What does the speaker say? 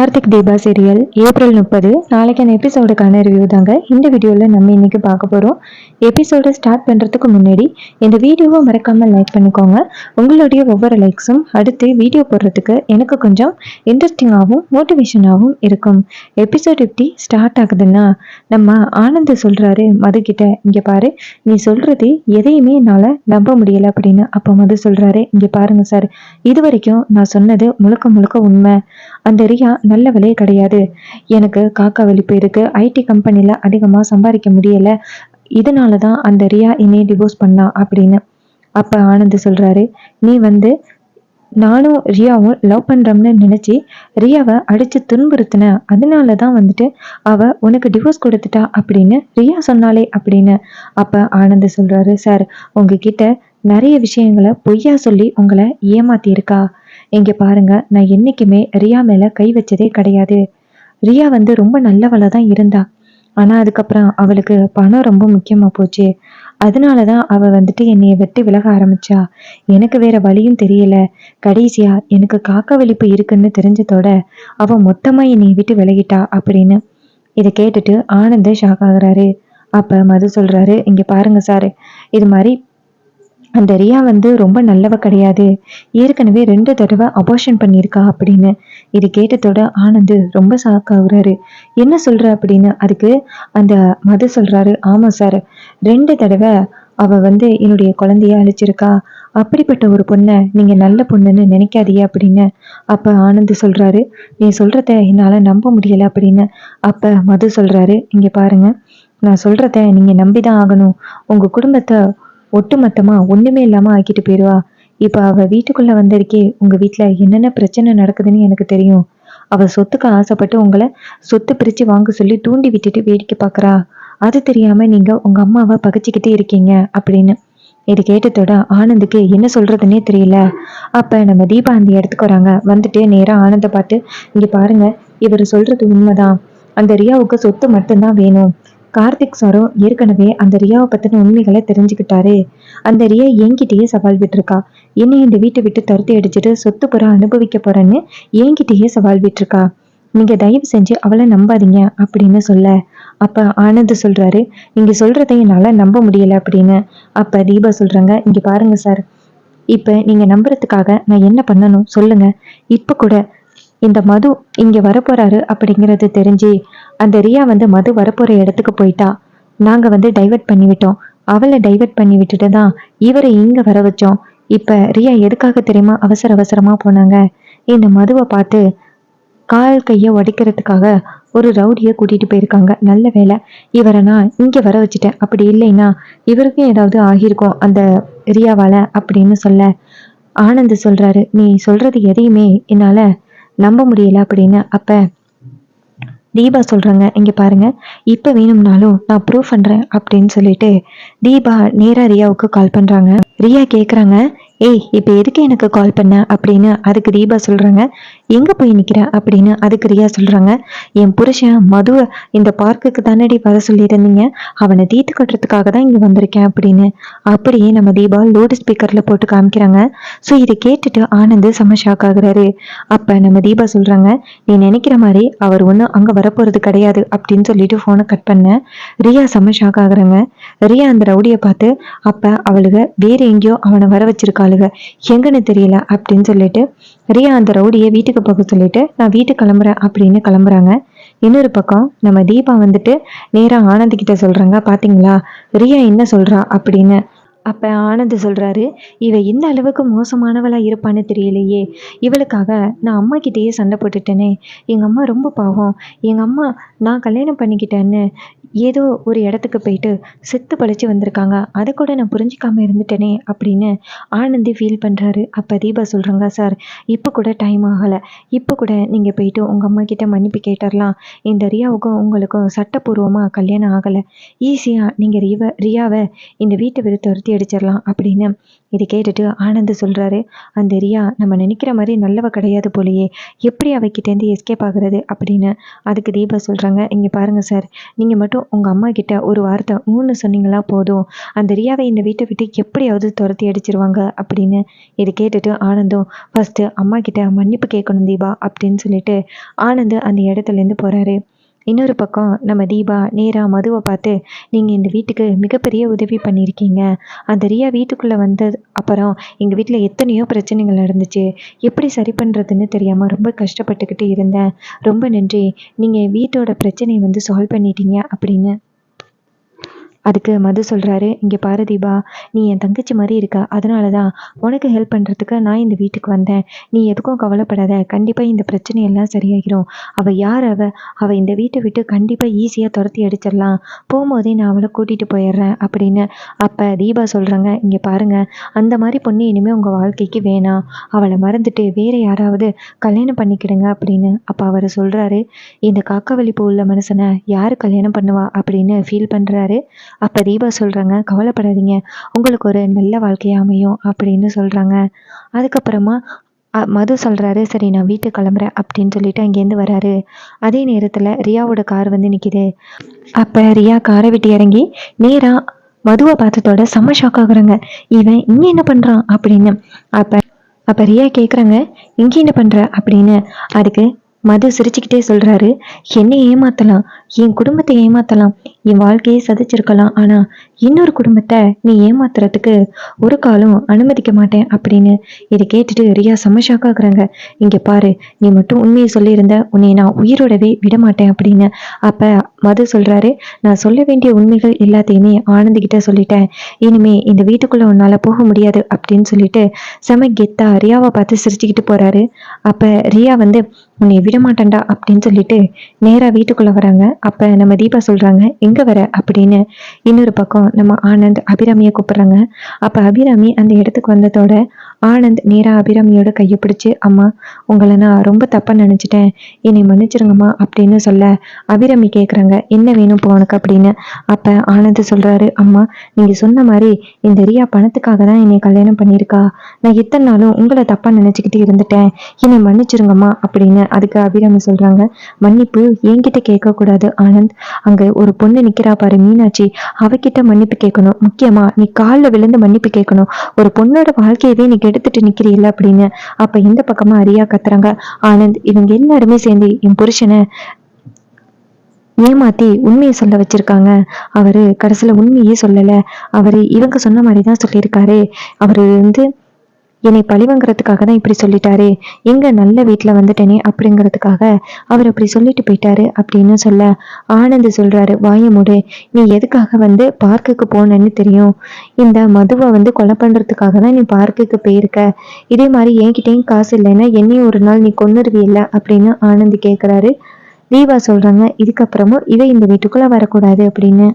Karthik Deepa serial April 30 நாளைக்கான எபிசோடுக்கான review தாங்க இந்த வீடியோவில் நம்ம இன்னைக்கு பார்க்க போகிறோம். எபிசோடை ஸ்டார்ட் பண்ணுறதுக்கு முன்னாடி இந்த வீடியோவை மறக்காமல் லைக் பண்ணிக்கோங்க. உங்களுடைய ஒவ்வொரு லைக்ஸும் அடுத்து வீடியோ போடுறதுக்கு எனக்கு கொஞ்சம் இன்ட்ரெஸ்டிங்காகவும் மோட்டிவேஷனாகவும் இருக்கும். எபிசோட் எப்படி ஸ்டார்ட் ஆகுதுன்னா, நம்ம ஆனந்த் சொல்கிறாரு மதுக்கிட்ட, இங்கே பாரு, நீ சொல்கிறது எதையுமே என்னால் நம்ப முடியலை அப்படின்னு. அப்போ மது சொல்கிறாரு, இங்கே பாருங்க சார், இது வரைக்கும் நான் சொன்னது முழுக்க முழுக்க உண்மை. அந்த ரியா நல்லவளே கிடையாது. எனக்கு காக்கா வலிப்பு இருக்கு, ஐடி கம்பெனியில் அதிகமாக சம்பாதிக்க முடியல, இதனால தான் அந்த ரியா என்னை டிவோர்ஸ் பண்ணா அப்படின்னு. அப்போ ஆனந்த் சொல்கிறாரு, நீ நானும் ரியாவும் லவ் பண்ணுறோம்னு நினச்சி ரியாவை அடித்து துன்புறுத்தின, அதனால தான் அவ உனக்கு டிவோர்ஸ் கொடுத்துட்டா அப்படின்னு ரியா சொன்னாலே அப்படின்னு. அப்போ ஆனந்த் சொல்கிறாரு, சார், உங்ககிட்ட நிறைய விஷயங்களை பொய்யா சொல்லி உங்களை ஏமாத்தியிருக்கா. இங்க பாருங்க, நான் என்னைக்குமே ரியா மேல கை வச்சதே கிடையாது. ரியா ரொம்ப நல்லவளா தான் இருந்தா. ஆனா அதுக்கப்புறம் அவளுக்கு பணம் ரொம்ப முக்கியமா போச்சு. அதனாலதான் அவ என்னைய விட்டு விலக ஆரம்பிச்சா. எனக்கு வேற வழியும் தெரியல. கடைசியா எனக்கு காக்கா வலிப்பு இருக்குன்னு தெரிஞ்சதோட அவ மொத்தமா என்னைய விட்டு விலகிட்டா அப்படின்னு. இதை கேட்டுட்டு ஆனந்த் ஷாக் ஆகுறாரு. அப்ப மது சொல்றாரு, இங்க பாருங்க சார், இது மாதிரி அந்த ரியா ரொம்ப நல்லவ கிடையாது. ஏற்கனவே 2 தடவை அபார்ஷன் பண்ணியிருக்கா அப்படின்னு. இது கேட்டதோட ஆனந்த் ரொம்ப ஷாக் ஆகுறாரு. என்ன சொல்ற அப்படின்னு. அதுக்கு அந்த மது சொல்றாரு, ஆமா சார், 2 தடவை அவ என்னுடைய குழந்தைய அழிச்சிருக்கா. அப்படிப்பட்ட ஒரு பொண்ணை நீங்க நல்ல பொண்ணுன்னு நினைக்காதீங்க அப்படின்னு. அப்ப ஆனந்த் சொல்றாரு, நீ சொல்றத என்னால நம்ப முடியல அப்படின்னு. அப்ப மது சொல்றாரு, இங்க பாருங்க, நான் சொல்றத நீங்க நம்பிதான் ஆகணும். உங்க குடும்பத்தை ஒட்டுமொத்தமா ஒண்ணுமே இல்லாம ஆக்கிட்டு போயிடுவா. இப்ப அவ வீட்டுக்குள்ள வந்திருக்கே, உங்க வீட்டுல என்னென்ன பிரச்சனை நடக்குதுன்னு எனக்கு தெரியும். அவ சொத்துக்கு ஆசைப்பட்டு உங்களை சொத்து பிரிச்சு வாங்க சொல்லி தூண்டி விட்டுட்டு வேடிக்கை பாக்குறா. அது தெரியாம நீங்க உங்க அம்மாவை பகைச்சிக்கிட்டே இருக்கீங்க அப்படின்னு. இது கேட்டதோட ஆனந்துக்கு என்ன சொல்றதுன்னே தெரியல. அப்ப நம்ம தீபா அந்த இடத்துக்கு வராங்க. நேரா ஆனந்த பார்த்து, இங்க பாருங்க, இவர் சொல்றது உண்மைதான். அந்த ரியாவுக்கு சொத்து மட்டும்தான் வேணும். கார்த்திக் சாரும் ஏற்கனவே அந்த ரியாவை பத்தின உண்மைகளை தெரிஞ்சுக்கிட்டாரு. அந்த ரியா என்கிட்டயே சவால் விட்டுருக்கா. என்னை இந்த வீட்டை விட்டு துரத்தி அடிச்சுட்டு சொத்து புற அனுபவிக்க போறேன்னு என்கிட்டயே சவால் விட்டுருக்கா. நீங்க தயவு செஞ்சு அவளை நம்பாதீங்க அப்படின்னு சொல்ல. அப்ப ஆனந்த் சொல்றாரு, நீங்க சொல்றதை என்னால நம்ப முடியல அப்படின்னு. அப்ப தீபா சொல்றாங்க, இங்க பாருங்க சார், இப்ப நீங்க நம்புறதுக்காக நான் என்ன பண்ணணும் சொல்லுங்க. இப்ப கூட இந்த மது இங்க வரப்போறாரு அப்படிங்கறது தெரிஞ்சு அந்த ரியா மது வரப்போற இடத்துக்கு போயிட்டா. நாங்க டைவர்ட் பண்ணி விட்டோம். அவளை டைவர்ட் பண்ணி விட்டுட்டு தான் இவரை இங்க வர வச்சோம். இப்ப ரியா எதுக்காக தெரியுமா அவசர அவசரமா போனாங்க? இந்த மதுவை பார்த்து கால் கைய உடைக்கிறதுக்காக ஒரு ரவுடிய கூட்டிட்டு போயிருக்காங்க. நல்ல வேலை இவரை நான் இங்க வர வச்சுட்டேன். அப்படி இல்லைன்னா இவருக்கும் ஏதாவது ஆகியிருக்கும் அந்த ரியாவால அப்படின்னு சொல்ல. ஆனந்த் சொல்றாரு, நீ சொல்றது எதையுமே என்னால நம்ப முடியல அப்படின்னு. அப்ப தீபா சொல்றாங்க, இங்க பாருங்க, இப்ப வேணும்னாலும் நான் ப்ரூவ் பண்றேன் அப்படின்னு சொல்லிட்டு தீபா நேரா ரியாவுக்கு கால் பண்றாங்க. ரியா கேக்குறாங்க, ஏய், இப்ப எதுக்கு எனக்கு கால் பண்ண அப்படின்னு. அதுக்கு தீபா சொல்றாங்க, எங்க போய் நிக்கிற அப்படின்னு. அதுக்கு ரியா சொல்றாங்க, என் புருஷன் மதுவை இந்த பார்க்குக்கு தானடி வர சொல்லியிருந்தீங்க, அவனை தீர்த்து கட்டுறதுக்காக தான் இங்க வந்திருக்கேன் அப்படின்னு. அப்படியே நம்ம தீபா லோடு ஸ்பீக்கர்ல போட்டு காமிக்கிறாங்க. ஸோ இதை கேட்டுட்டு ஆனந்த் செம்ம ஷாக் ஆகுறாரு. அப்ப நம்ம தீபா சொல்றாங்க, நீ நினைக்கிற மாதிரி அவர் ஒன்றும் அங்க வரப்போறது கிடையாது அப்படின்னு சொல்லிட்டு போனை கட் பண்ண. ரியா செம்ம ஷாக் ஆகுறாங்க. ரியா அந்த ரவுடியை பார்த்து, அப்ப அவளுக வேற எங்கேயோ அவனை வர வச்சிருக்காளுக, எங்கன்னு தெரியல அப்படின்னு சொல்லிட்டு ரியா அந்த ரவுடியை வீட்டுக்கு போக சொல்லிட்டு, நான் வீட்டுக்கு கிளம்புறேன் அப்படின்னு கிளம்புறாங்க. இன்னொரு பக்கம் நம்ம தீபா நேரா ஆனந்த் கிட்ட சொல்றாங்க, பாத்தீங்களா ரியா என்ன சொல்றா அப்படின்னு. அப்ப ஆனந்த் சொல்றாரு, இவ இந்த அளவுக்கு மோசமானவளா இருப்பான்னு தெரியலையே. இவளுக்காக நான் அம்மா கிட்டேயே சண்டை போட்டுட்டேனே. எங்க அம்மா ரொம்ப பாவம். எங்க அம்மா நான் கல்யாணம் பண்ணிக்கிட்டேன்னு ஏதோ ஒரு இடத்துக்கு போயிட்டு செத்து பழிச்சு வந்திருக்காங்க. அதை கூட நான் புரிஞ்சிக்காம இருந்துட்டேனே அப்படின்னு ஆனந்தி ஃபீல் பண்றாரு. அப்ப தீபா சொல்றாங்க, சார், இப்போ கூட டைம் ஆகலை. இப்போ கூட நீங்க போயிட்டு உங்க அம்மா கிட்ட மன்னிப்பு கேட்டுடலாம். இந்த ரியாவுக்கும் உங்களுக்கும் சட்டப்பூர்வமா கல்யாணம் ஆகலை. ஈஸியா நீங்க ரியாவை இந்த வீட்டை விட்டு துரத்தி அடிச்சிடலாம் அப்படின்னு. இதை கேட்டுட்டு ஆனந்த் சொல்கிறாரு, அந்த ரியா நம்ம நினைக்கிற மாதிரி நல்லவ கிடையாது போலையே, எப்படி அவகிட்டேருந்து எஸ்கேப் ஆகுறது அப்படின்னு. அதுக்கு தீபா சொல்கிறாங்க, இங்கே பாருங்கள் சார், நீங்கள் மட்டும் உங்கள் அம்மா கிட்ட ஒரு வார்த்தை ஊன்னு சொன்னீங்களா போதும், அந்த ரியாவை இந்த வீட்டை விட்டு எப்படியாவது துரத்தி அடிச்சிருவாங்க அப்படின்னு. இதை கேட்டுட்டு ஆனந்தும், ஃபஸ்ட்டு அம்மா கிட்ட மன்னிப்பு கேட்கணும் தீபா அப்படின்னு சொல்லிட்டு ஆனந்த் அந்த இடத்துலேருந்து போகிறாரு. இன்னொரு பக்கம் நம்ம தீபா நேராக மதுவை பார்த்து, நீங்கள் இந்த வீட்டுக்கு மிகப்பெரிய உதவி பண்ணியிருக்கீங்க. அந்த ரியா வீட்டுக்குள்ளே வந்தது அப்புறம் எங்கள் வீட்டில் எத்தனையோ பிரச்சனைகள் நடந்துச்சு, எப்படி சரி பண்ணுறதுன்னு தெரியாமல் ரொம்ப கஷ்டப்பட்டுக்கிட்டு இருந்தேன். ரொம்ப நன்றி, நீங்கள் வீட்டோட பிரச்சனையை வந்து சால்வ் பண்ணிட்டீங்க அப்படின்னு. அதுக்கு மது சொல்கிறாரு, இங்கே பாரு தீபா, நீ என் தங்கச்சி மாதிரி இருக்க, அதனால தான் உனக்கு ஹெல்ப் பண்ணுறதுக்கு நான் இந்த வீட்டுக்கு வந்தேன். நீ எதுக்கும் கவலைப்படாத, கண்டிப்பாக இந்த பிரச்சனையெல்லாம் சரியாகிடும். அவள் யார் அவள் இந்த வீட்டை விட்டு கண்டிப்பாக ஈஸியாக துரத்தி அடிச்சிடலாம். போகும்போதே நான் அவளை கூட்டிகிட்டு போயிடுறேன் அப்படின்னு. அப்போ தீபா சொல்கிறாங்க, இங்கே பாருங்கள், அந்த மாதிரி பொண்ணு இனிமேல் உங்கள் வாழ்க்கைக்கு வேணாம். அவளை மறந்துட்டு வேறு யாராவது கல்யாணம் பண்ணிக்கிடுங்க அப்படின்னு. அப்போ அவர் சொல்கிறாரு, இந்த காக்கவலிப்பு உள்ள மனுஷனை யார் கல்யாணம் பண்ணுவா அப்படின்னு ஃபீல் பண்ணுறாரு. அப்போ தீபா சொல்கிறாங்க, கவலைப்படாதீங்க, உங்களுக்கு ஒரு நல்ல வாழ்க்கையாக அமையும் அப்படின்னு சொல்கிறாங்க. அதுக்கப்புறமா மது சொல்கிறாரு, சரி நான் வீட்டுக்கு கிளம்புறேன் அப்படின்னு சொல்லிட்டு அங்கேருந்து வராரு. அதே நேரத்தில் ரியாவோட கார் வந்து நிற்கிது. அப்போ ரியா காரை விட்டு இறங்கி நேராக மதுவை பார்த்ததோட செம்ம ஷாக் ஆகுறாங்க. இவன் இங்கே என்ன பண்ணுறான் அப்படின்னு. அப்போ ரியா கேட்குறாங்க, இங்கே என்ன பண்ணுற அப்படின்னு. அதுக்கு மது சிரிச்சுக்கிட்டே சொல்கிறாரு, என்னை ஏமாற்றலாம், என் குடும்பத்தை ஏமாற்றலாம், என் வாழ்க்கையை சதைச்சிருக்கலாம், ஆனால் இன்னொரு குடும்பத்தை நீ ஏமாத்துறதுக்கு ஒரு காலம் அனுமதிக்க மாட்டேன் அப்படின்னு. இதை கேட்டுட்டு ரியா சமஷாக்காக்குறாங்க. இங்கே பாரு, நீ மட்டும் உண்மையை சொல்லியிருந்த உன்னை நான் உயிரோடவே விட மாட்டேன் அப்படின்னு. அப்போ மது சொல்கிறாரு, நான் சொல்ல வேண்டிய உண்மைகள் எல்லாத்தையுமே ஆனந்திக்கிட்ட சொல்லிட்டேன், இனிமே இந்த வீட்டுக்குள்ளே உன்னால் போக முடியாது அப்படின்னு சொல்லிட்டு செம கெத்தா ரியாவை பார்த்து சிரிச்சுக்கிட்டு போகிறாரு. அப்போ ரியா வந்து உன்னை விட மாட்டேன்டா அப்படின்னு சொல்லிட்டு நேராக வீட்டுக்குள்ளே வராங்க. அப்போ நம்ம தீபா சொல்கிறாங்க, எங்கே வர அப்படின்னு. இன்னொரு பக்கம் நம்ம ஆனந்த் அபிராமியை கூப்பிட்றாங்க. அப்போ அபிராமி அந்த இடத்துக்கு வந்ததோட ஆனந்த் நேராக அபிராமியோட கையை பிடிச்சி, அம்மா உங்களை நான் ரொம்ப தப்பாக நினச்சிட்டேன், என்னை மன்னிச்சிருங்கம்மா அப்படின்னு சொல்ல அபிராமி கேட்குறாங்க, என்ன வேணும் இப்போ உனக்கு அப்படின்னு. அப்போ ஆனந்த் சொல்கிறாரு, அம்மா நீங்கள் சொன்ன மாதிரி இந்த ரியா பணத்துக்காக தான் என்னை கல்யாணம் பண்ணியிருக்கா, நான் இத்தனை நாளும் உங்களை தப்பாக நினச்சிக்கிட்டு இருந்துட்டேன், என்னை மன்னிச்சிருங்கம்மா அப்படின்னு. அதுக்கு அபிராமி சொல்கிறாங்க, மன்னிப்பு என்கிட்ட கேட்கக்கூடாது ஆனந்த், அங்கே ஒரு பொண்ணு நிற்கிறா பாரு மீனாட்சி, அவகிட்ட மன்னிப்பு கேட்கணும், முக்கியமாக நீ காலில் விழுந்து மன்னிப்பு கேட்கணும், ஒரு பொண்ணோட வாழ்க்கையவே நீ கெடுத்துட்டு நிற்கிறீல்ல அப்படின்னு. அப்போ இந்த பக்கமாக ரியா கத்துறாங்க, ஆனந்த் இவங்க எல்லாருமே சேர்ந்து என் புருஷனை ஏமாத்தி உண்மையை சொல்ல வச்சிருக்காங்க, அவரு கடைசியில் உண்மையே சொல்லலை, அவரு இவங்க சொன்ன மாதிரி தான் சொல்லியிருக்காரு, அவரு வந்து என்னை பழிவாங்கிறதுக்காக தான் இப்படி சொல்லிட்டாரு, எங்க நல்ல வீட்டில் வந்துட்டேனே அப்படிங்கிறதுக்காக அவர் அப்படி சொல்லிட்டு போயிட்டாரு அப்படின்னு சொல்ல ஆனந்த் சொல்றாரு, வாய மூடு, நீ எதுக்காக வந்து பார்க்குக்கு போனேன்னு தெரியும், இந்த மதுவை வந்து கொலை பண்றதுக்காக தான் நீ பார்க்குக்கு போயிருக்க, இதே மாதிரி என்கிட்டயும் காசு இல்லைன்னா என்னையும் ஒரு நாள் நீ கொன்னுருவில்ல அப்படின்னு ஆனந்த் கேட்குறாரு. தீபா சொல்றாங்க, இதுக்கப்புறமும் இவ இந்த வீட்டுக்குள்ள வரக்கூடாது அப்படின்னு.